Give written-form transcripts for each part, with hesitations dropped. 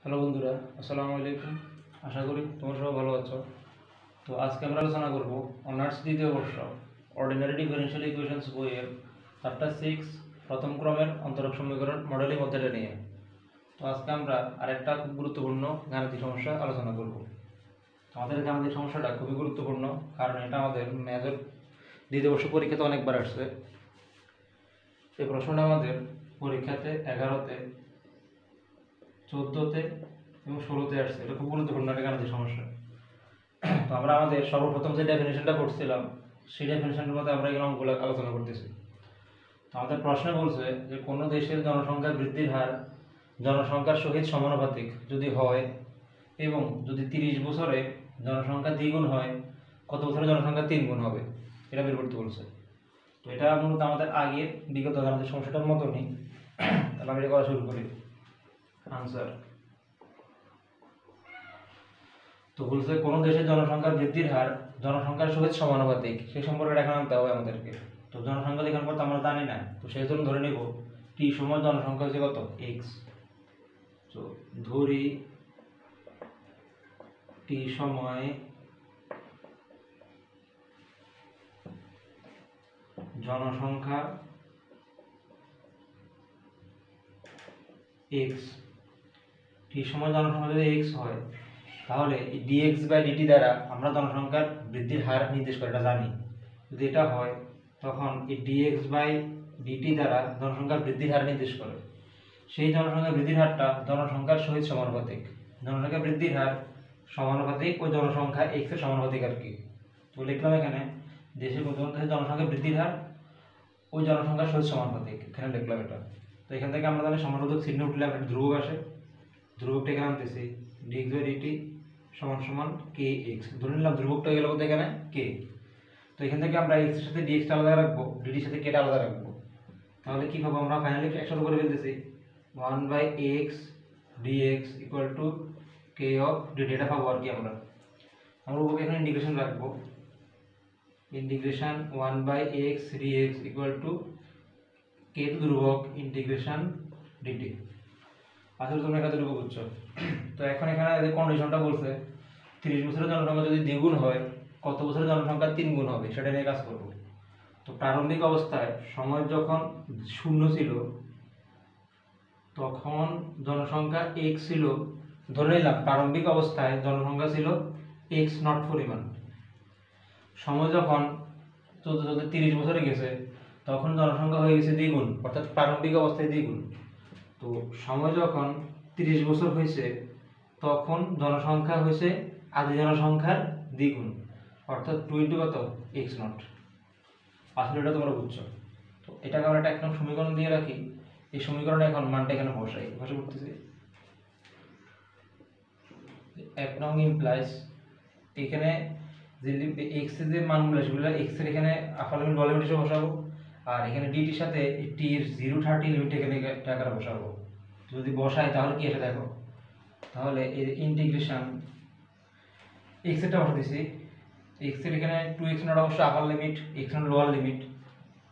Hello বন্ধুরা, আসসালামু আলাইকুম। আশা করি তোমরা সবাই ভালো আছো। তো আজকে আমরা আলোচনা করব অনার্স দ্বিতীয় বর্ষ অর্ডিনারি ডিফারেনশিয়াল ইকুয়েশনস বইয়ের চ্যাপ্টার 6 প্রথম ক্রমের অন্তরক সমীকরণ মডেলিং অধ্যায়টা নিয়ে। তো আজকে আমরা আরেকটা খুব গুরুত্বপূর্ণ গাণিতিক সমস্যা আলোচনা করব। আমাদের গাণিতিক সমস্যাটা খুবই গুরুত্বপূর্ণ, কারণ এটা আমাদের মেজর দ্বিতীয় বর্ষ পরীক্ষাতে অনেকবার আসছে। এই প্রশ্নটা আমাদের পরীক্ষাতে 11তে, 14তে এবং 16তে আসছে। এটা খুব গুরুত্বপূর্ণ একটা গাণিতিক সমস্যা। তো আমরা আমাদের সর্বপ্রথম যে ডেফিনেশনটা করছিলাম সেই ডেফিনেশনের মধ্যে আমরা এই অঙ্কগুলো আলোচনা করতেছি। তো আমাদের প্রশ্নে বলছে যে কোনো দেশের জনসংখ্যা বৃদ্ধির হার জনসংখ্যার সহিত সমানুপাতিক যদি হয় এবং যদি 30 বছরে জনসংখ্যা দ্বিগুণ হয়, কত বছরে জনসংখ্যা 3 গুণ হবে, এটা বের করতে বলছে। তো এটা মূলত আমাদের আগের বিগত গাণিতিক সমস্যাটার মতনই। তাহলে আমি এটা করা শুরু করি। আনসার। তো বলছে কোন দেশের জনসংখ্যা বৃদ্ধির হার জনসংখ্যার সহিত সমানুপাতিক, সেই সম্পর্কে এখন আনতে হবে আমাদেরকে। তো জনসংখ্যা দেখার পর তো আমরা জানি না, তো সেই জন্য ধরে নেব টি সময় জনসংখ্যা হচ্ছে কত, এক্স। তো ধরি টি সময় জনসংখ্যা এক্স। টি সময় জনসংখ্যা যদি এক্স হয়, তাহলে ডিএক্স বাই ডিটি দ্বারা আমরা জনসংখ্যার বৃদ্ধির হার নির্দেশ করে এটা জানি। যদি এটা হয় তখন এই ডিএক্স বাই ডিটি দ্বারা জনসংখ্যার বৃদ্ধির হার নির্দেশ করে। সেই জনসংখ্যা বৃদ্ধির হারটা জনসংখ্যার সহিত সমানুপাতিক। জনসংখ্যা বৃদ্ধির হার সমানুপাতিক ওই জনসংখ্যা এক্স এর সমানুপাতিক আর কি। তো লিখলাম এখানে দেশের জনসংখ্যা বৃদ্ধির হার ওই জনসংখ্যার সহিত সমানুপাতিক, এখানে লিখলাম এটা। তো এখান থেকে আমরা জানি সমানুপাতিক চিহ্ন উঠলে একটা ধ্রুবক আসে, ধ্রুবকটা এখানে আনতেছি ডিএক্স বাই ডিটি সমান সমান কে এক্স। ধরে নিলাম ধ্রুবকটা গেল বলতে এখানে কে। তো এখান থেকে আমরা এক্স এর সাথে ডিএক্সটা আলাদা রাখবো, ডিটির সাথে কেটা আলাদা রাখবো। তাহলে কি পাবো আমরা? ফাইনালি একসাথে করে ফেলতেছি 1/x dx ইকুয়াল টু কে অফ ডিটি, এটা পাবো আর কি। আমরা উপরে এখানে ইন্টিগ্রেশন রাখবো, integration 1/x dx equal to কে তো ধ্রুবক ইন্টিগ্রেশন ডিটি। আসলে তোমরা এখানে বুঝছো। তো এখন এখানে যে কন্ডিশনটা বলছে 30 বছরের জনসংখ্যা যদি দ্বিগুণ হয়, কত বছরের জনসংখ্যা 3 গুণ হবে, সেটা নিয়ে কাজ করব। তো প্রারম্ভিক অবস্থায় সময় যখন শূন্য ছিল তখন জনসংখ্যা x ছিল, ধরে নিলাম প্রারম্ভিক অবস্থায় জনসংখ্যা ছিল x নট পরিমাণ। সময় যখন 30 বছরে গেছে তখন জনসংখ্যা হয়ে গেছে দ্বিগুণ, অর্থাৎ প্রারম্ভিক অবস্থায় দ্বিগুণ। তো সময় যখন 30 বছর হয়েছে তখন জনসংখ্যা হয়েছে আদি জনসংখ্যার দ্বিগুণ, অর্থাৎ 2 কত, এক্স নট। আসলে এটা তোমরা বুঝছো। তো এটাকে আমরা একটা 1 নং সমীকরণ দিয়ে রাখি। এই সমীকরণে এখন মানটা এখানে বসাই, বসে করতেছি 1 নং ইমপ্লাইজ এখানে যে এক্স এর যে মানগুলো সেগুলো এক্স এর এখানে আপার লিমিট লোয়ার লিমিট হিসেবে বসাবো, আর এখানে ডিটির সাথে টি এর 0-30 লিমিট এখানে টাকাটা বসাবো। যদি বসাই তাহলে কি আসে দেখো, তাহলে এর ইন্টিগ্রেশন এক্স এরটা বসা দিছি, এক্স এর এখানে 2x নট অবশ্য upper limit, x naught lower limit.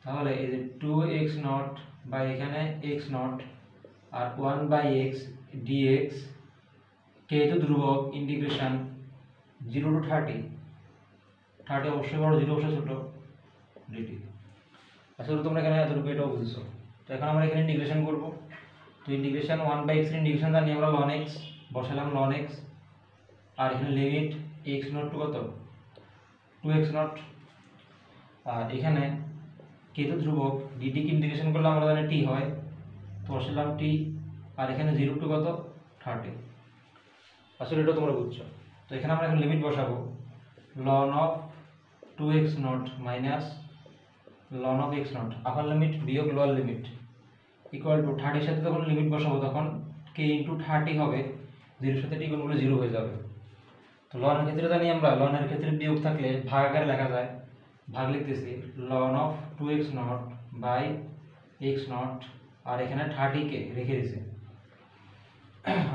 তাহলে এই যে 2x নট বাই এখানে x নট আর 1/x dx কে তো ধ্রুবক ইন্টিগ্রেশন 0 to 30, 30 অবশ্যই বড়, 0 অবশ্যই ছোট, dt। আসলে তোমরা এখানে এতটুকু এটাও বুঝছো। তো এখন আমরা এখানে ইন্টিগ্রেশন করব। তো ইন্টিগ্রেশন 1/x এর ইন্টিগ্রেশন জানি আমরা ln x, বসালাম ln x, আর এখানে লিমিট x নট টু কত, 2x নট, আর এখানে কে তো ধ্রুবক dt কে ইন্টিগ্রেশন করলে আমরা জানি t হয়, তো বসালাম t, আর এখানে 0 টু কত, 30। আসলে এটা তোমরা বুঝছো। তো এখানে আমরা এখন লিমিট বসাবো ln of 2x not minus ln of x not upper limit বিয়োগ লোয়ার লিমিট ইকুয়াল টু 30 এর সাথে যখন লিমিট বসাবো তখন k ইনটু 30 হবে, 0 এর সাথে t গুণ করলে 0 হয়ে যাবে। তো ln এর ক্ষেত্রে জানি আমরা ln এর ক্ষেত্রে বিয়োগ থাকলে ভাগ আকারে লেখা যায়, ভাগ লিখতেছি ln of 2x naught by x naught, আর এখানে 30 কে রেখে দিয়েছি।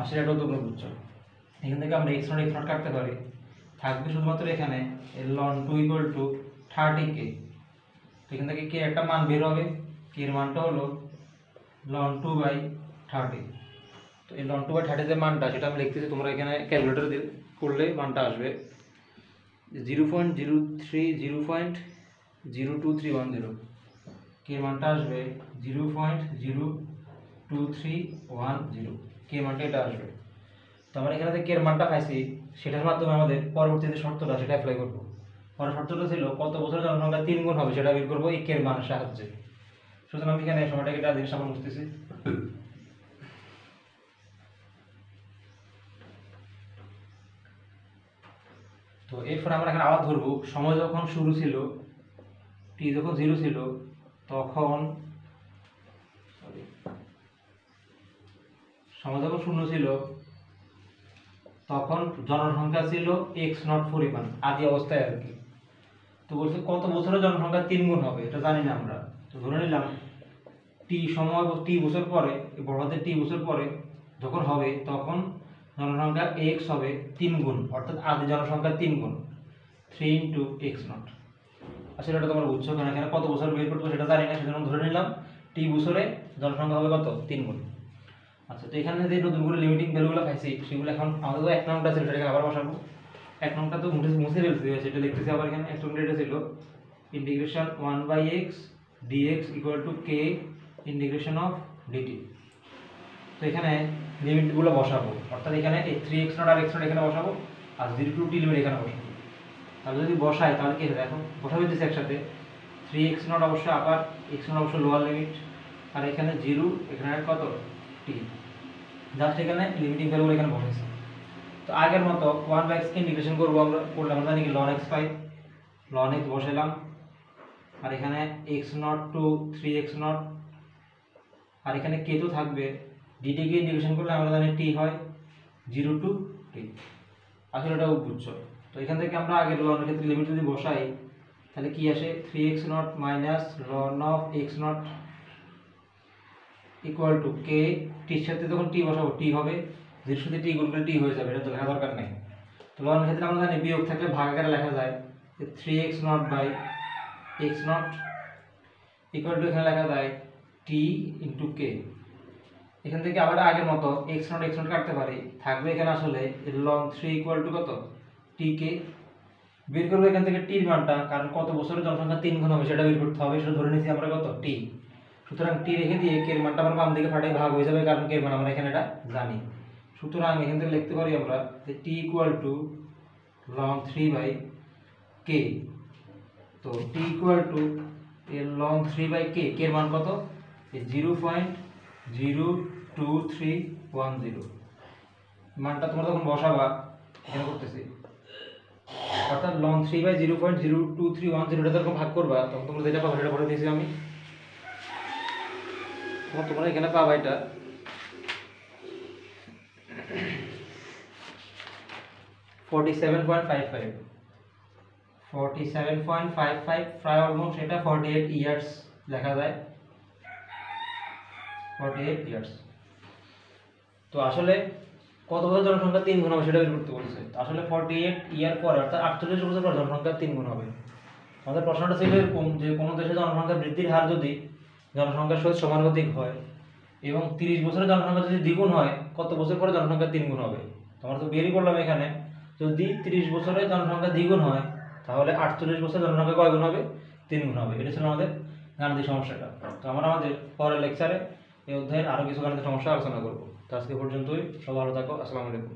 আসলে এটাও তোমরা বুঝছো। এখান থেকে আমরা x নট কাটতে পারি, থাকবে শুধুমাত্র এখানে ln 2 ইকুয়াল টু 30 কে। তো এখান থেকে কে একটা মান বের হবে, কে এর মানটা হলো ln 2/30। তো এই ln 2 বাই 30 যে মানটা সেটা আমি লিখতেছি, তোমরা এখানে ক্যালকুলেটর দিয়ে করলে মানটা আসবে 0.02310 কে মানটা আসবে 0.02310 কে মানটা এটা আসবে। তো আমরা এখানে যে কে এর মানটা পাইছি সেটার মাধ্যমে আমাদের পরবর্তী যে শর্তটা সেটা অ্যাপ্লাই করব। পরের শর্তটা ছিল কত বছরে জনসংখ্যা 3 গুণ হবে সেটা বের করব এই কে এর মানের সাহায্যে। সুতরাং আমি এখানে সময়টাকে একটা জিনিস আমরা বুঝতেছি। তো এরপর আমরা এখানে আবার ধরবো সময় যখন শুরু ছিল, টি যখন 0 ছিল তখন সময় যখন 0 ছিল তখন জনসংখ্যা ছিল x0 পরিমাণ আদি অবস্থায় আর কি। তো বলছে কত বছরে জনসংখ্যা 3 গুণ হবে এটা জানি না আমরা। তো ধরে নিলাম টি সময় টি বছর পরে, বড় হাতের টি বছর পরে যখন হবে তখন জনসংখ্যা x হবে 3 গুণ, অর্থাৎ আদি জনসংখ্যা 3 গুণ 3 × x0। আসলে এটা তোমরা বুঝছো, কারণ এখানে কত বছর বের করতে সেটা জানি না, সেজন্য ধরে নিলাম টি বছরে জনসংখ্যা হবে কত 3 গুণ। আচ্ছা, তো এখানে যে নতুন করে লিমিটিং ভ্যালুগুলো পাইছি সেগুলো এখন আমাদের তো এক নংটা ছিল সেটাকে আবার বসাবো। এক নংটা তো মুছে ফেলছি, সেটা লিখতেছি আবার এখানে। এক নংটা এটা ছিল integration 1/x dx = k integration of dt। তো এখানে লিমিটগুলো বসাবো, অর্থাৎ এখানে এই 3x0 আর x0 এখানে বসাবো আর 0 to t লিমিট এখানে বসাবো। তাহলে যদি বসাই তাহলে কি হবে দেখো, বসাবো দিচ্ছি একসাথে 3x0 অবশ্যই আপার, x0 অবশ্যই লোয়ার লিমিট, আর এখানে 0 এখানে কত t, জাস্ট এখানে লিমিটিং ভ্যালুগুলো এখানে বসাইছি। তো আগের মতো 1/x কে ইন্টিগ্রেশন করব আমরা, করলে আমরা জানি কি ln x পাই, ln x বসাইলাম আর এখানে x0 to 3x0 আর এখানে k তো থাকবে, dt কে ইন্টিগ্রেশন করলে আমরা জানি t হয় 0 to t। আসলে এটাও বুঝছো। তো এখান থেকে আমরা আগের ln এর ক্ষেত্রে লিমিট যদি বসাই তাহলে কি আসে 3x0 - ln of x0 equal to k, টির সাথে যখন t বসাবো t হবে 0 সাথে t গুণ করলে t হয়ে যাবে, এটা তো লেখা দরকার নেই। তো ln এর ক্ষেত্রে আমরা জানি বিয়োগ থাকলে ভাগ আকারে লেখা যায়, 3x0 by x0 equal to এখানে লেখা যায় t ইনটু k। এখান থেকে আবার আগের মতো x0 x0 কাটতে পারি, থাকবে এখানে আসলে ln 3 ইকুয়াল টু কত tk। বের করব এখান থেকে t এর মানটা, কারণ কত বছরে জনসংখ্যা 3 গুণ হবে সেটা বের করতে হবে, সেটা ধরে নিয়েছি আমরা কত t। সুতরাং t রেখে দিয়ে k এর মানটা আমরা বাম দিকে ফাটাই ভাগ হয়ে যাবে, কারণ k এর মান আমরা এখানে এটা জানি। সুতরাং এখান থেকে লিখতে পারি আমরা যে t equal to ln 3/k। তো t equal to ln 3/k, k এর মান কত 0.02310। মানটা তোমরা যখন বসাবা এখানে করতেছি, অর্থাৎ ln 3/0.02310 এটা যখন ভাগ করবা তখন তোমরা যেটা পাবে সেটা বলে দিয়েছি আমি। তোমরা এখানে পাবা এটা 47.55 প্রায় অলমোস্ট এটা 48 ইয়ার্স লেখা যায়, 48 ইয়ার্স। তো আসলে কত বছর জনসংখ্যা 3 গুণ হবে সেটা বের করতে বলছে। আসলে 48 ইয়ার পরে অর্থাৎ 48 বছর পর জনসংখ্যা 3 গুণ হবে। আমাদের প্রশ্নটা ছিল এরকম যে কোনো দেশে জনসংখ্যা বৃদ্ধির হার যদি জনসংখ্যার সহিত সমানুপাতিক হয় এবং 30 বছরে জনসংখ্যা যদি দ্বিগুণ হয় কত বছর পরে জনসংখ্যা 3 গুণ হবে। তোমরা তো বেরই করলাম এখানে, যদি 30 বছরে জনসংখ্যা দ্বিগুণ হয় তাহলে 48 বছরে জনসংখ্যা কয় গুণ হবে 3 গুণ হবে। এটা ছিল আমাদের গাণিতিক সমস্যাটা। তো আমরা আমাদের পরের লেকচারে এই অধ্যায়ের আরো কিছু গাণিতিক সমস্যা আলোচনা করব। তো আজকে পর্যন্তই, সবাই ভালো থাকো, আসসালামু আলাইকুম।